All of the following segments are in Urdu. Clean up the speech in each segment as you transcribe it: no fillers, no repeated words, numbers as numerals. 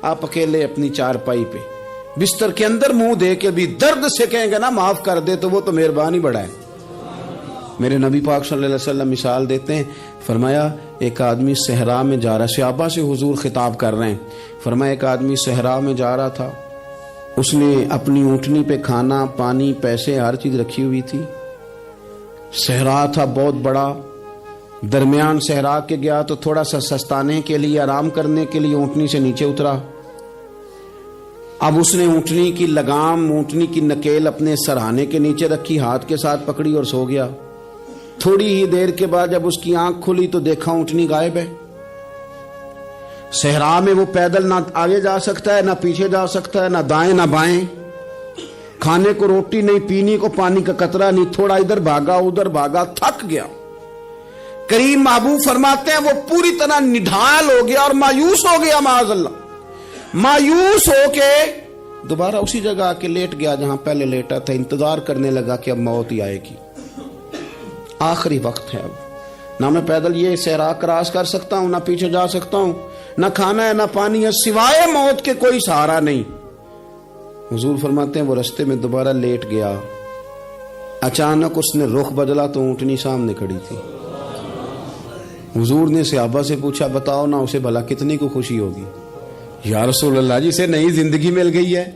آپ اکیلے اپنی چارپائی پہ بستر کے اندر منہ دے کے بھی درد سے کہیں گے نا معاف کر دے تو وہ تو مہربانی بڑا ہے۔ میرے نبی پاک صلی اللہ علیہ وسلم مثال دیتے ہیں، فرمایا ایک آدمی صحرا میں جا رہا، صحابہ سے حضور خطاب کر رہے ہیں، فرمایا ایک آدمی صحرا میں جا رہا تھا، اس نے اپنی اونٹنی پہ کھانا پانی پیسے ہر چیز رکھی ہوئی تھی، صحرا تھا بہت بڑا، درمیان صحرا کے گیا تو تھوڑا سا سستانے کے لیے آرام کرنے کے لیے اونٹنی سے نیچے اترا۔ اب اس نے اونٹنی کی لگام اونٹنی کی نکیل اپنے سرہانے کے نیچے رکھی، ہاتھ کے ساتھ پکڑی اور سو گیا۔ تھوڑی ہی دیر کے بعد جب اس کی آنکھ کھلی تو دیکھا اونٹنی غائب ہے۔ صحرا میں وہ پیدل نہ آگے جا سکتا ہے نہ پیچھے جا سکتا ہے، نہ دائیں نہ بائیں، کھانے کو روٹی نہیں، پینے کو پانی کا قطرہ نہیں، تھوڑا ادھر بھاگا ادھر بھاگا، تھک گیا۔ کریم محبوب فرماتے ہیں وہ پوری طرح نڈھال ہو گیا اور مایوس ہو گیا، معاذ اللہ، مایوس ہو کے دوبارہ اسی جگہ آ کے لیٹ گیا جہاں پہلے لیٹا تھا، انتظار کرنے لگا کہ اب موت ہی آئے گی، آخری وقت ہے، اب نہ میں پیدل یہ صحرا کراس کر سکتا ہوں، نہ پیچھے جا سکتا ہوں، نہ کھانا ہے نہ پانی ہے، سوائے موت کے کوئی سہارا نہیں۔ حضور فرماتے ہیں وہ رستے میں دوبارہ لیٹ گیا، اچانک اس نے رخ بدلا تو اونٹنی سامنے کھڑی تھی۔ حضور نے صحابہ سے پوچھا بتاؤ نا اسے بھلا کتنی کو خوشی ہوگی؟ یا رسول اللہ جسے نئی زندگی مل گئی ہے۔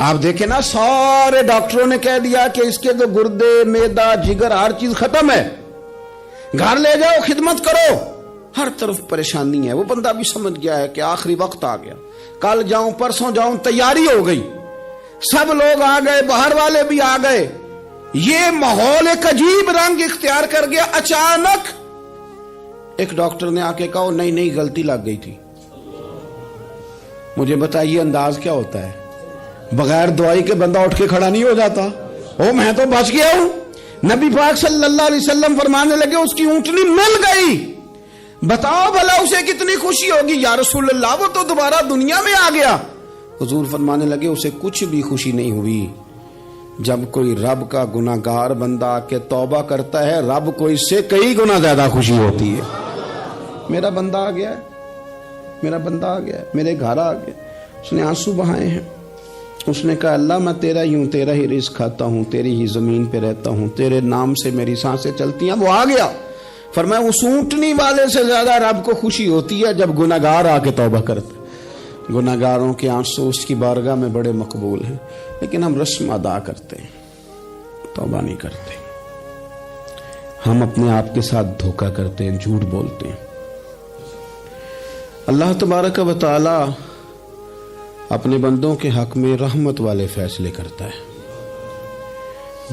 آپ دیکھیں نا سارے ڈاکٹروں نے کہہ دیا کہ اس کے جو گردے معدہ جگر ہر چیز ختم ہے، گھر لے جاؤ خدمت کرو، ہر طرف پریشانی ہے۔ وہ بندہ بھی سمجھ گیا ہے کہ آخری وقت آ گیا، کل جاؤں پرسوں جاؤں، تیاری ہو گئی، سب لوگ آ گئے، باہر والے بھی آ گئے، یہ ماحول ایک عجیب رنگ اختیار کر گیا۔ اچانک ایک ڈاکٹر نے آ کے کہا نہیں نہیں غلطی لگ گئی تھی۔ مجھے بتائیے انداز کیا ہوتا ہے؟ بغیر دوائی کے بندہ اٹھ کے کھڑا نہیں ہو جاتا، او میں تو بچ گیا ہوں۔ نبی پاک صلی اللہ علیہ وسلم فرمانے لگے اس کی اونٹنی مل گئی، بتاؤ بھلا اسے کتنی خوشی ہوگی؟ یا رسول اللہ وہ تو دوبارہ دنیا میں آ گیا۔ حضور فرمانے لگے اسے کچھ بھی خوشی نہیں ہوئی۔ جب کوئی رب کا گناہگار بندہ آ کے توبہ کرتا ہے، رب کو اس سے کئی گنا زیادہ خوشی ہوتی ہے۔ میرا بندہ آ گیا ہے، میرا بندہ آ گیا ہے، میرے گھر آ گیا۔ اس نے آنسو بہائے ہیں، اس نے کہا اللہ میں تیرا ہی ہوں، تیرا ہی رزق کھاتا ہوں، تیری ہی زمین پہ رہتا ہوں، تیرے نام سے میری سانسیں چلتی ہیں۔ وہ آ گیا۔ فرمایا اس اونٹنی والے سے زیادہ رب کو خوشی ہوتی ہے جب گناہگار آ کے توبہ کرتا ہے۔ گناہگاروں کے آنسو اس کی بارگاہ میں بڑے مقبول ہیں، لیکن ہم رسم ادا کرتے ہیں، توبہ نہیں کرتے۔ ہم اپنے آپ کے ساتھ دھوکہ کرتے ہیں، جھوٹ بولتے ہیں۔ اللہ تبارک و تعالی اپنے بندوں کے حق میں رحمت والے فیصلے کرتا ہے،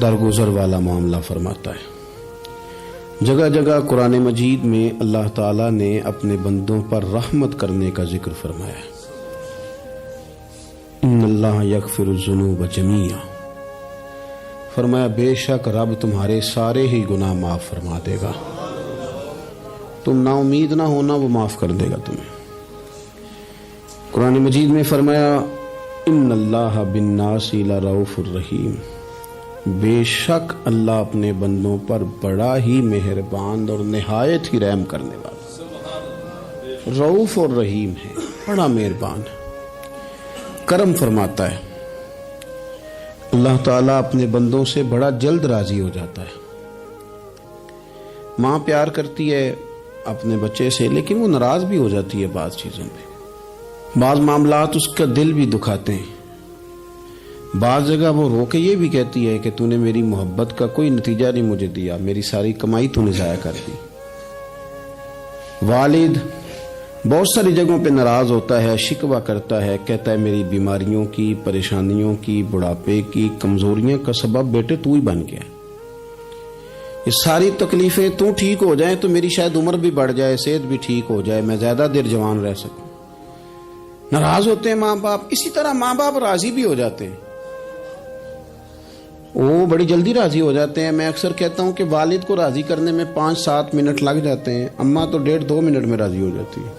درگزر والا معاملہ فرماتا ہے۔ جگہ جگہ قرآن مجید میں اللہ تعالی نے اپنے بندوں پر رحمت کرنے کا ذکر فرمایا ہے۔ ان اللہ یغفر الذنوب جمیعا، فرمایا بے شک رب تمہارے سارے ہی گناہ معاف فرما دے گا، تم نا امید نہ ہونا، وہ معاف کر دے گا تمہیں۔ قرآن مجید میں فرمایا ان اللہ بالناس لرؤوف الرحیم، بے شک اللہ اپنے بندوں پر بڑا ہی مہربان اور نہایت ہی رحم کرنے والا، رؤوف اور رحیم ہے، بڑا مہربان ہے، کرم فرماتا ہے۔ اللہ تعالیٰ اپنے بندوں سے بڑا جلد راضی ہو جاتا ہے۔ ماں پیار کرتی ہے اپنے بچے سے، لیکن وہ ناراض بھی ہو جاتی ہے بعض چیزوں پہ، بعض معاملات اس کا دل بھی دکھاتے ہیں، بعض جگہ وہ رو کے یہ بھی کہتی ہے کہ تو نے میری محبت کا کوئی نتیجہ نہیں مجھے دیا، میری ساری کمائی تو نے ضائع کر دی۔ والد بہت ساری جگہوں پہ ناراض ہوتا ہے، شکوہ کرتا ہے، کہتا ہے میری بیماریوں کی، پریشانیوں کی، بڑھاپے کی، کمزوریاں کا سبب بیٹے تو ہی بن گیا، یہ ساری تکلیفیں تو ٹھیک ہو جائیں تو میری شاید عمر بھی بڑھ جائے، صحت بھی ٹھیک ہو جائے، میں زیادہ دیر جوان رہ سکوں۔ ناراض ہوتے ہیں ماں باپ، اسی طرح ماں باپ راضی بھی ہو جاتے ہیں، وہ بڑی جلدی راضی ہو جاتے ہیں۔ میں اکثر کہتا ہوں کہ والد کو راضی کرنے میں 5-7 منٹ لگ جاتے ہیں، اماں تو 1.5-2 منٹ میں راضی ہو جاتی ہے۔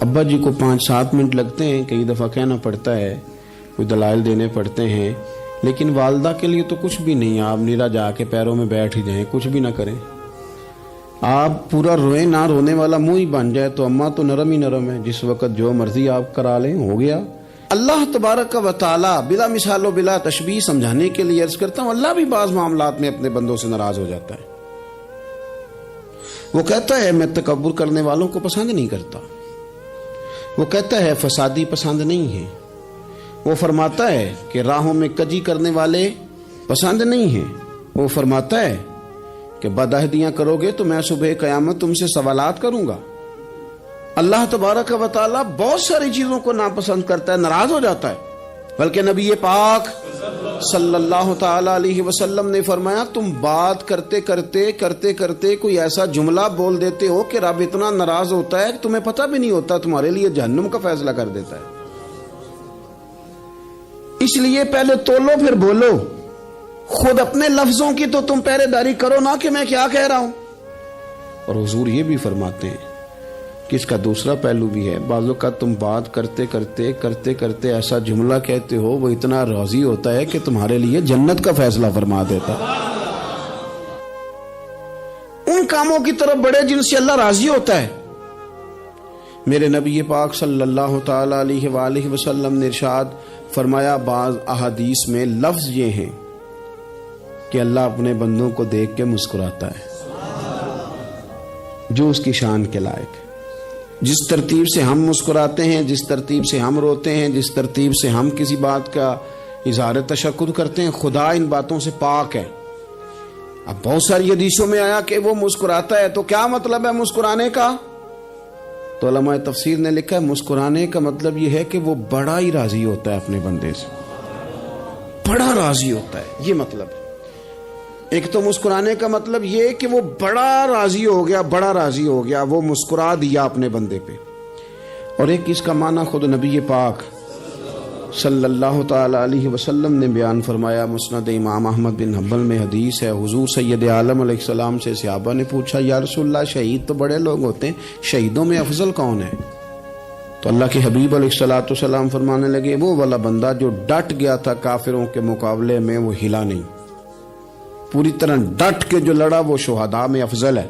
ابا جی کو 5-7 منٹ لگتے ہیں، کئی دفعہ کہنا پڑتا ہے، کوئی دلائل دینے پڑتے ہیں، لیکن والدہ کے لیے تو کچھ بھی نہیں، آپ نیرا جا کے پیروں میں بیٹھ ہی جائیں، کچھ بھی نہ کریں، آپ پورا روئیں نہ رونے والا منہ ہی بن جائے تو اماں تو نرم ہی نرم ہے، جس وقت جو مرضی آپ کرا لیں ہو گیا۔ اللہ تبارک و تعالی بلا مثال و بلا تشبیہ سمجھانے کے لیے عرض کرتا ہوں، اللہ بھی بعض معاملات میں اپنے بندوں سے ناراض ہو جاتا ہے۔ وہ کہتا ہے میں تکبر کرنے والوں کو پسند نہیں کرتا، وہ کہتا ہے فسادی پسند نہیں ہے، وہ فرماتا ہے کہ راہوں میں کجی کرنے والے پسند نہیں ہیں، وہ فرماتا ہے کہ بدعہدیاں کرو گے تو میں صبح قیامت تم سے سوالات کروں گا۔ اللہ تبارک و تعالیٰ بہت ساری چیزوں کو ناپسند کرتا ہے، ناراض ہو جاتا ہے، بلکہ نبی پاک صلی اللہ تعالی علیہ وسلم نے فرمایا تم بات کرتے کرتے کوئی ایسا جملہ بول دیتے ہو کہ رب اتنا ناراض ہوتا ہے کہ تمہیں پتہ بھی نہیں ہوتا، تمہارے لیے جہنم کا فیصلہ کر دیتا ہے۔ اس لیے پہلے تولو پھر بولو، خود اپنے لفظوں کی تو تم پہرے داری کرو نا کہ میں کیا کہہ رہا ہوں۔ اور حضور یہ بھی فرماتے ہیں کہ اس کا دوسرا پہلو بھی ہے، بعض اوقات تم بات کرتے ایسا جملہ کہتے ہو وہ اتنا راضی ہوتا ہے کہ تمہارے لیے جنت کا فیصلہ فرما دیتا ہے۔ ان کاموں کی طرف بڑے جن سے اللہ راضی ہوتا ہے۔ میرے نبی پاک صلی اللہ تعالی علیہ وآلہ وسلم نے ارشاد فرمایا، بعض احادیث میں لفظ یہ ہیں کہ اللہ اپنے بندوں کو دیکھ کے مسکراتا ہے جو اس کی شان کے لائق ہے۔ جس ترتیب سے ہم مسکراتے ہیں، جس ترتیب سے ہم روتے ہیں، جس ترتیب سے ہم کسی بات کا اظہار تشکر کرتے ہیں، خدا ان باتوں سے پاک ہے۔ اب بہت ساری حدیثوں میں آیا کہ وہ مسکراتا ہے، تو کیا مطلب ہے مسکرانے کا؟ تو علماء تفسیر نے لکھا ہے مسکرانے کا مطلب یہ ہے کہ وہ بڑا ہی راضی ہوتا ہے اپنے بندے سے، بڑا راضی ہوتا ہے، یہ مطلب ہے۔ ایک تو مسکرانے کا مطلب یہ کہ وہ بڑا راضی ہو گیا، وہ مسکرا دیا اپنے بندے پہ۔ اور ایک اس کا معنی خود نبی پاک صلی اللہ تعالی علیہ وسلم نے بیان فرمایا، مسند امام احمد بن حنبل میں حدیث ہے، حضور سید عالم علیہ السلام سے صحابہ نے پوچھا یا رسول اللہ شہید تو بڑے لوگ ہوتے ہیں، شہیدوں میں افضل کون ہے؟ تو اللہ کے حبیب علیہ الصلوۃ والسلام فرمانے لگے وہ والا بندہ جو ڈٹ گیا تھا کافروں کے مقابلے میں، وہ ہلا نہیں، پوری طرح ڈٹ کے جو لڑا وہ شہداء میں افضل ہے۔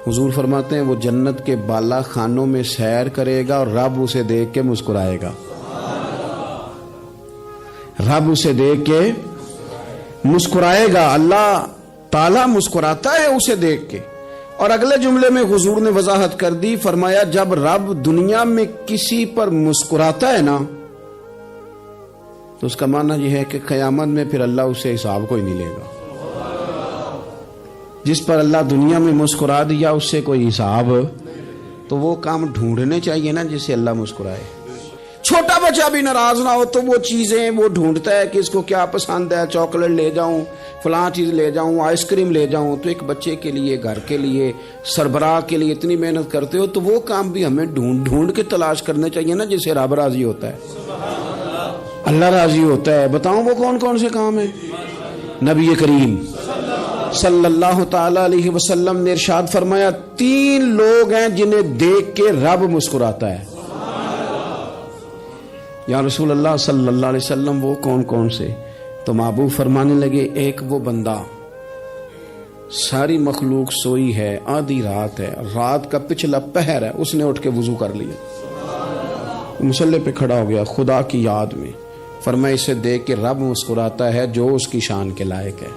حضور فرماتے ہیں وہ جنت کے بالا خانوں میں سیر کرے گا اور رب اسے دیکھ کے مسکرائے گا، رب اسے دیکھ کے مسکرائے گا، اللہ تعالیٰ مسکراتا ہے اسے دیکھ کے۔ اور اگلے جملے میں حضور نے وضاحت کر دی، فرمایا جب رب دنیا میں کسی پر مسکراتا ہے نا تو اس کا معنی یہ ہے کہ قیامت میں پھر اللہ اسے حساب کوئی نہیں لے گا۔ جس پر اللہ دنیا میں مسکرا دیا اس سے کوئی حساب، تو وہ کام ڈھونڈنے چاہیے نا جس سے اللہ مسکرائے۔ چھوٹا بچہ بھی ناراض نہ ہو تو وہ چیزیں وہ ڈھونڈتا ہے کہ اس کو کیا پسند ہے، چاکلیٹ لے جاؤں، فلاں چیز لے جاؤں، آئس کریم لے جاؤں۔ تو ایک بچے کے لیے، گھر کے لیے، سربراہ کے لیے اتنی محنت کرتے ہو تو وہ کام بھی ہمیں ڈھونڈ کے تلاش کرنے چاہیے نا جس سے رب راضی ہوتا ہے، اللہ راضی ہوتا ہے۔ بتاؤں وہ کون کون سے کام ہیں؟ نبی کریم صلی اللہ تعالی علیہ وسلم نے ارشاد فرمایا 3 لوگ ہیں جنہیں دیکھ کے رب مسکراتا ہے۔ یا رسول اللہ صلی اللہ علیہ وسلم وہ کون کون سے؟ تو محبوب فرمانے لگے ایک وہ بندہ ساری مخلوق سوئی ہے، آدھی رات ہے، رات کا پچھلا پہر ہے، اس نے اٹھ کے وضو کر لیا، مصلی پہ کھڑا ہو گیا خدا کی یاد میں، فرمایا اسے دیکھ کے رب مسکراتا ہے جو اس کی شان کے لائق ہے۔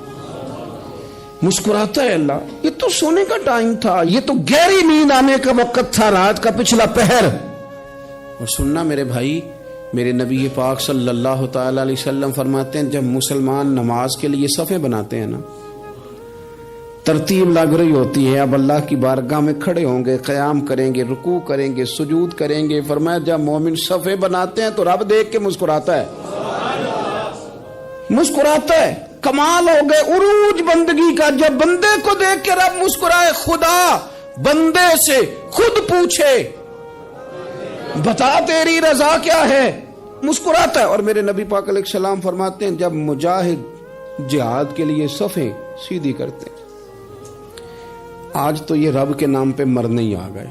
مسکراتا ہے اللہ۔ یہ تو سونے کا ٹائم تھا، یہ تو گہری نیند آنے کا وقت تھا، رات کا پچھلا پہر۔ اور سننا میرے بھائی، میرے نبی پاک صلی اللہ تعالی علیہ وسلم فرماتے ہیں جب مسلمان نماز کے لیے صفیں بناتے ہیں نا، ترتیب لگ رہی ہوتی ہے، اب اللہ کی بارگاہ میں کھڑے ہوں گے، قیام کریں گے، رکوع کریں گے، سجود کریں گے، فرمایا جب مومن صفیں بناتے ہیں تو رب دیکھ کے مسکراتا ہے، مسکراتا ہے۔ کمال ہو گئے عروج بندگی کا، جب بندے کو دیکھ کے رب مسکرائے۔ خدا بندے سے خود پوچھے بتا تیری رضا کیا ہے، مسکراتا ہے۔ اور میرے نبی پاک علیہ السلام فرماتے ہیں جب مجاہد جہاد کے لیے صفیں سیدھی کرتے ہیں، آج تو یہ رب کے نام پہ مرنے ہی آ گئے،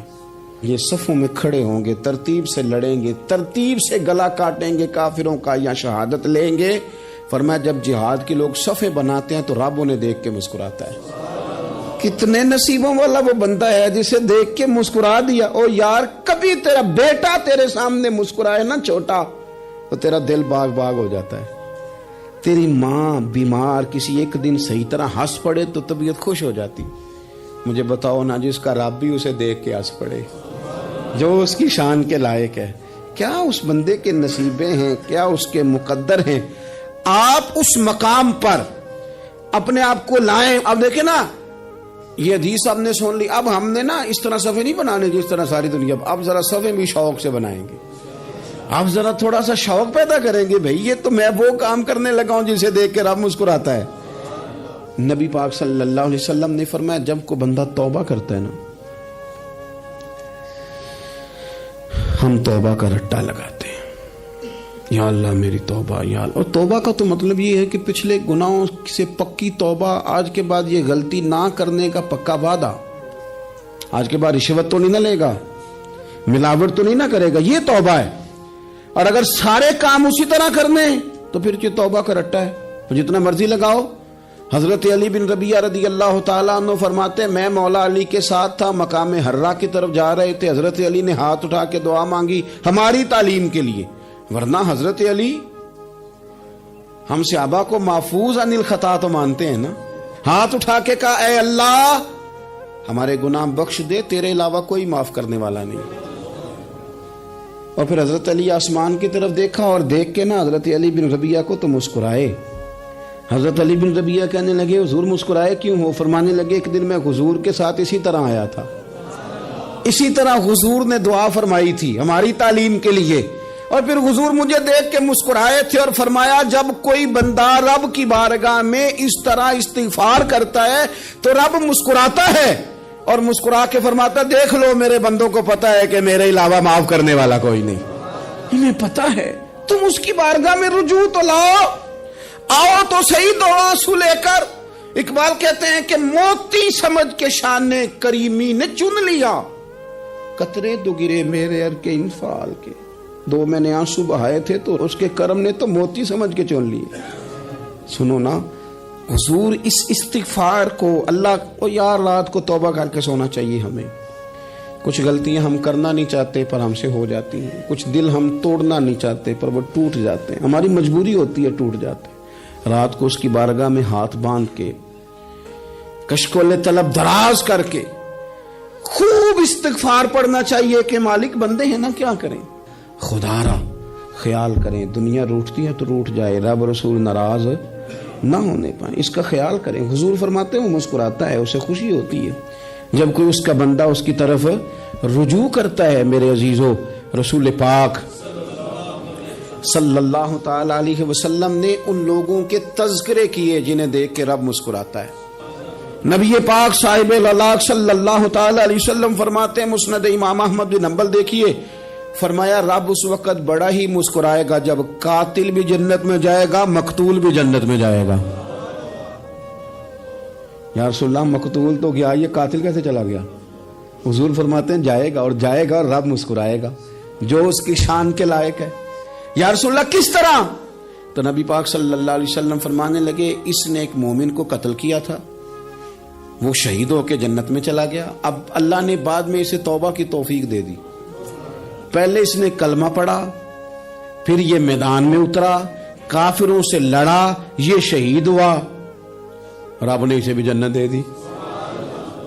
یہ صفوں میں کھڑے ہوں گے، ترتیب سے لڑیں گے، ترتیب سے گلا کاٹیں گے کافروں کا یا شہادت لیں گے۔ فرمایا جب جہاد کے لوگ صفیں بناتے ہیں تو رب انہیں دیکھ کے مسکراتا ہے۔ کتنے نصیبوں والا وہ بندہ ہے جسے دیکھ کے مسکرا دیا. او یار کبھی تیرا بیٹا تیرے سامنے مسکرائے نا چھوٹا تو تیرا دل باغ باغ ہو جاتا ہے. تیری ماں بیمار کسی ایک دن صحیح طرح ہنس پڑے تو طبیعت خوش ہو جاتی. مجھے بتاؤ نا جس کا رب بھی اسے دیکھ کے ہنس پڑے جو اس کی شان کے لائق ہے. کیا اس بندے کے نصیبے ہیں, کیا اس کے مقدر ہیں. آپ اس مقام پر اپنے آپ کو لائیں. اب دیکھیں نا یہ حدیث آپ نے سن لی, اب ہم نے نا اس طرح صفحے نہیں بنانے جس طرح ساری دنیا, اب ذرا صفحے بھی شوق سے بنائیں گے. آپ ذرا تھوڑا سا شوق پیدا کریں گے, بھئی یہ تو میں وہ کام کرنے لگا ہوں جسے دیکھ کے رب مسکراتا ہے. نبی پاک صلی اللہ علیہ وسلم نے فرمایا جب کوئی بندہ توبہ کرتا ہے نا, ہم توبہ کا رٹا لگاتے ہیں, یا اللہ میری توبہ یا اللہ. اور توبہ کا تو مطلب یہ ہے کہ پچھلے گناہوں سے پکی توبہ, آج کے بعد یہ غلطی نہ کرنے کا پکا وعدہ. آج کے بعد رشوت تو نہیں نہ لے گا, ملاوٹ تو نہیں نہ کرے گا, یہ توبہ ہے. اور اگر سارے کام اسی طرح کرنے تو پھر یہ توبہ کا رٹا ہے, تو جتنا مرضی لگاؤ. حضرت علی بن ربیعہ رضی اللہ تعالیٰ عنہ فرماتے میں مولا علی کے ساتھ تھا, مقام حرہ کی طرف جا رہے تھے. حضرت علی نے ہاتھ اٹھا کے دعا مانگی ہماری تعلیم کے لیے, ورنہ حضرت علی ہم صحابہ کو محفوظ عن الخطا تو مانتے ہیں نا. ہاتھ اٹھا کے کہا اے اللہ ہمارے گناہ بخش دے, تیرے علاوہ کوئی معاف کرنے والا نہیں. اور پھر حضرت علی آسمان کی طرف دیکھا اور دیکھ کے نا حضرت علی بن ربیعہ کو تو مسکرائے. حضرت علی بن ربیعہ کہنے لگے حضور مسکرائے کیوں ہو؟ فرمانے لگے ایک دن میں حضور کے ساتھ اسی طرح آیا تھا, اسی طرح حضور نے دعا فرمائی تھی ہماری تعلیم کے لیے, اور پھر حضور مجھے دیکھ کے مسکرائے تھے اور فرمایا جب کوئی بندہ رب کی بارگاہ میں اس طرح استغفار کرتا ہے تو رب مسکراتا ہے اور مسکرا کے فرماتا دیکھ لو میرے بندوں کو پتا ہے کہ میرے علاوہ معاف کرنے والا کوئی نہیں. انہیں پتا ہے, تم اس کی بارگاہ میں رجوع تو لاؤ, آؤ تو صحیح دو آنسو لے کر. اقبال کہتے ہیں کہ موتی سمجھ کے شان کریمی نے چن لیا, قطرے دو گرے میرے ار کے انفال کے. دو میں نے آنسو بہائے تھے تو اس کے کرم نے تو موتی سمجھ کے چن لیے. سنو نا حضور اس استغفار کو اللہ کو یار رات کو توبہ کر کے سونا چاہیے. ہمیں کچھ غلطیاں ہم کرنا نہیں چاہتے پر ہم سے ہو جاتی ہیں, کچھ دل ہم توڑنا نہیں چاہتے پر وہ ٹوٹ جاتے ہیں, ہماری مجبوری ہوتی ہے ٹوٹ جاتے ہیں. رات کو اس کی بارگاہ میں ہاتھ باندھ کے کشکول طلب دراز کر کے خوب استغفار پڑھنا چاہیے کہ مالک بندے ہیں نا کیا کریں, خدا را خیال کریں. دنیا روٹتی ہے تو روٹ جائے, رب رسول ناراض نہ ہونے پائیں, اس کا خیال کریں. حضور فرماتے ہیں وہ مسکراتا ہے, اسے خوشی ہوتی ہے جب کوئی اس کا بندہ اس کی طرف رجوع کرتا ہے. میرے عزیزو رسول پاک صلی اللہ تعالی علیہ وسلم نے ان لوگوں کے تذکرے کیے جنہیں دیکھ کے رب مسکراتا ہے. نبی پاک صاحب الاخلاق صلی اللہ تعالی علیہ وسلم فرماتے ہیں, مسند امام احمد بن حنبل دیکھیے, فرمایا رب اس وقت بڑا ہی مسکرائے گا جب قاتل بھی جنت میں جائے گا, مقتول بھی جنت میں جائے گا. یا رسول اللہ مقتول تو گیا, یہ قاتل کیسے چلا گیا؟ حضور فرماتے ہیں جائے گا, اور جائے گا اور رب مسکرائے گا جو اس کی شان کے لائق ہے. یا رسول اللہ کس طرح؟ تو نبی پاک صلی اللہ علیہ وسلم فرمانے لگے اس نے ایک مومن کو قتل کیا تھا, وہ شہید ہو کے جنت میں چلا گیا. اب اللہ نے بعد میں اسے توبہ کی توفیق دے دی. پہلے اس نے کلمہ پڑھا, پھر یہ میدان میں اترا, کافروں سے لڑا, یہ شہید ہوا, رب نے اسے بھی جنت دے دی.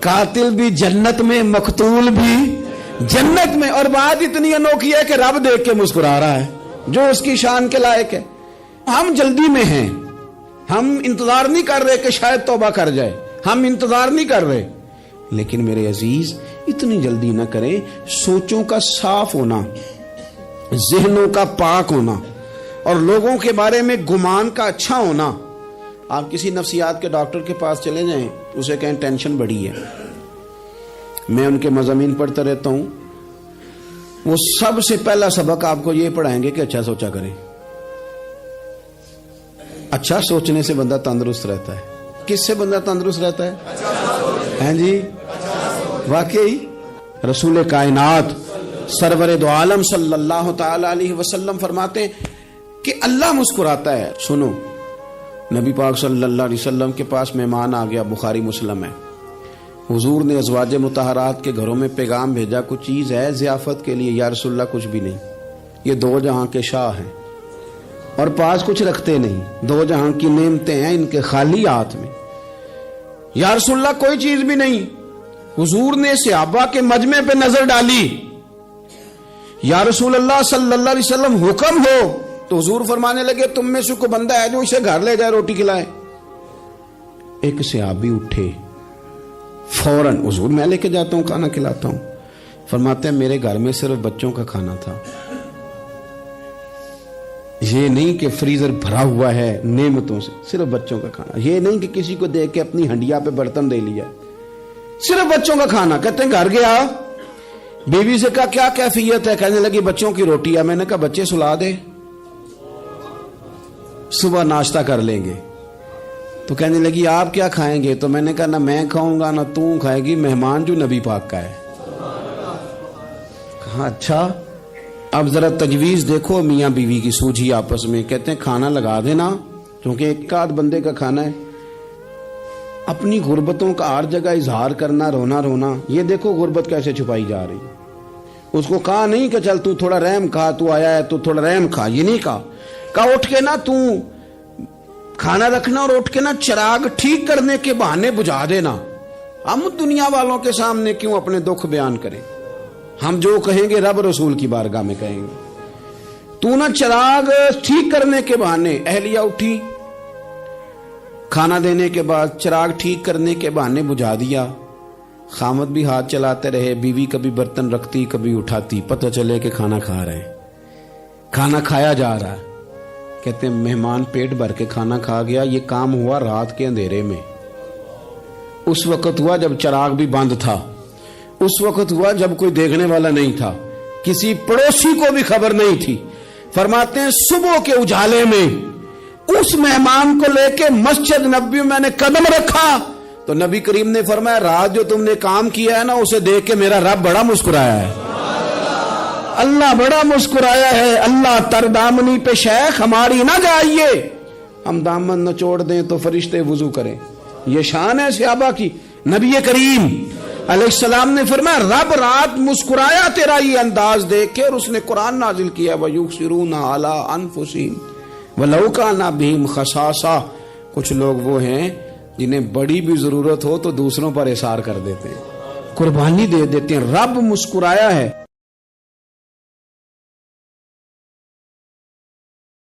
قاتل بھی جنت میں, مقتول بھی جنت میں. اور بات اتنی انوکھی ہے کہ رب دیکھ کے مسکرا رہا ہے جو اس کی شان کے لائق ہے. ہم جلدی میں ہیں, ہم انتظار نہیں کر رہے کہ شاید توبہ کر جائے, ہم انتظار نہیں کر رہے. لیکن میرے عزیز اتنی جلدی نہ کریں. سوچوں کا صاف ہونا, ذہنوں کا پاک ہونا اور لوگوں کے بارے میں گمان کا اچھا ہونا. آپ کسی نفسیات کے ڈاکٹر کے پاس چلے جائیں, اسے کہیں ٹینشن بڑی ہے. میں ان کے مضامین پڑھتا رہتا ہوں, وہ سب سے پہلا سبق آپ کو یہ پڑھائیں گے کہ اچھا سوچا کریں. اچھا سوچنے سے بندہ تندرست رہتا ہے. کس سے بندہ تندرست رہتا ہے؟ ہیں جی واقعی رسول کائنات سرور دو عالم صلی اللہ تعالی علیہ وسلم فرماتے ہیں کہ اللہ مسکراتا ہے. سنو, نبی پاک صلی اللہ علیہ وسلم کے پاس مہمان آ گیا, بخاری مسلم ہے. حضور نے ازواج مطہرات کے گھروں میں پیغام بھیجا، کچھ چیز ہے ضیافت کے لیے؟ یا رسول اللہ کچھ بھی نہیں، یہ دو جہاں کے شاہ ہیں اور پاس کچھ رکھتے نہیں، دو جہاں کی نعمتیں ہیں ان کے خالی ہاتھ میں۔ یا رسول اللہ کوئی چیز بھی نہیں۔ حضور نے صحابہ کے مجمع پہ نظر ڈالی، یا رسول اللہ صلی اللہ علیہ وسلم حکم ہو، تو حضور فرمانے لگے تم میں سے کوئی بندہ ہے جو اسے گھر لے جائے روٹی کھلائے؟ ایک صحابی اٹھے فوراً، حضور میں لے کے جاتا ہوں کھانا کھلاتا ہوں۔ فرماتے ہیں میرے گھر میں صرف بچوں کا کھانا تھا، یہ نہیں کہ فریزر بھرا ہوا ہے نعمتوں سے، صرف بچوں کا کھانا، یہ نہیں کہ کسی کو دیکھ کے اپنی ہنڈیا پہ برتن دے لیا، صرف بچوں کا کھانا۔ کہتے ہیں گھر گیا، بیوی سے کہا کیا کیفیت ہے؟ کہنے لگی بچوں کی روٹی ہے۔ میں نے کہا بچے سلا دے، صبح ناشتہ کر لیں گے۔ تو کہنے لگی آپ کیا کھائیں گے؟ تو میں نے کہا نہ میں کھاؤں گا نہ تو کھائے گی، مہمان جو نبی پاک کا ہے۔ کہا اچھا، اب ذرا تجویز دیکھو میاں بیوی کی سوجھی آپس میں۔ کہتے ہیں کھانا لگا دینا، کیونکہ ایک آدھ بندے کا کھانا ہے۔ اپنی غربتوں کا ہر جگہ اظہار کرنا، رونا رونا، یہ دیکھو غربت کیسے چھپائی جا رہی۔ اس کو کہا نہیں کہ چل تو تھوڑا رحم کھا، تو آیا ہے تو تھوڑا رحم کھا، یہ نہیں کہا۔ کہا اٹھ کے نا تو کھانا رکھنا اور اٹھ کے نا چراغ ٹھیک کرنے کے بہانے بجھا دینا۔ ہم دنیا والوں کے سامنے کیوں اپنے دکھ بیان کریں؟ ہم جو کہیں گے رب رسول کی بارگاہ میں کہیں گے۔ تو نا چراغ ٹھیک کرنے کے بہانے، اہلیہ اٹھی، کھانا دینے کے بعد چراغ ٹھیک کرنے کے بہانے بجھا دیا۔ خامد بھی ہاتھ چلاتے رہے، بیوی کبھی برتن رکھتی کبھی اٹھاتی، پتہ چلے کہ کھانا کھا رہے ہیں، کھانا کھایا جا رہا ہے۔ کہتے ہیں مہمان پیٹ بھر کے کھانا کھا گیا۔ یہ کام ہوا رات کے اندھیرے میں، اس وقت ہوا جب چراغ بھی بند تھا، اس وقت ہوا جب کوئی دیکھنے والا نہیں تھا، کسی پڑوسی کو بھی خبر نہیں تھی۔ فرماتے ہیں صبح کے اجالے میں اس مہمان کو لے کے مسجد نبوی میں نے قدم رکھا تو نبی کریم نے فرمایا رات جو تم نے کام کیا ہے نا اسے دیکھ کے میرا رب بڑا مسکرایا ہے، اللہ بڑا مسکرایا ہے۔ اللہ تر دامنی پہ شیخ ہماری نہ جائیے، ہم دامن نہ چھوڑ دیں تو فرشتے وضو کریں۔ یہ شان ہے صحابہ کی۔ نبی کریم علیہ السلام نے فرمایا رب رات مسکرایا تیرا یہ انداز دیکھ کے، اور اس نے قرآن نازل کیا وَيُؤْثِرُونَ عَلَىٰ أَنفُسِهِمْ وَلَوْ كَانَ بِهِمْ خَصَاصَةٌ۔ کچھ لوگ وہ ہیں جنہیں بڑی بھی ضرورت ہو تو دوسروں پر اثار کر دیتے ہیں، قربانی دے دیتے ہیں۔ رب مسکرایا ہے۔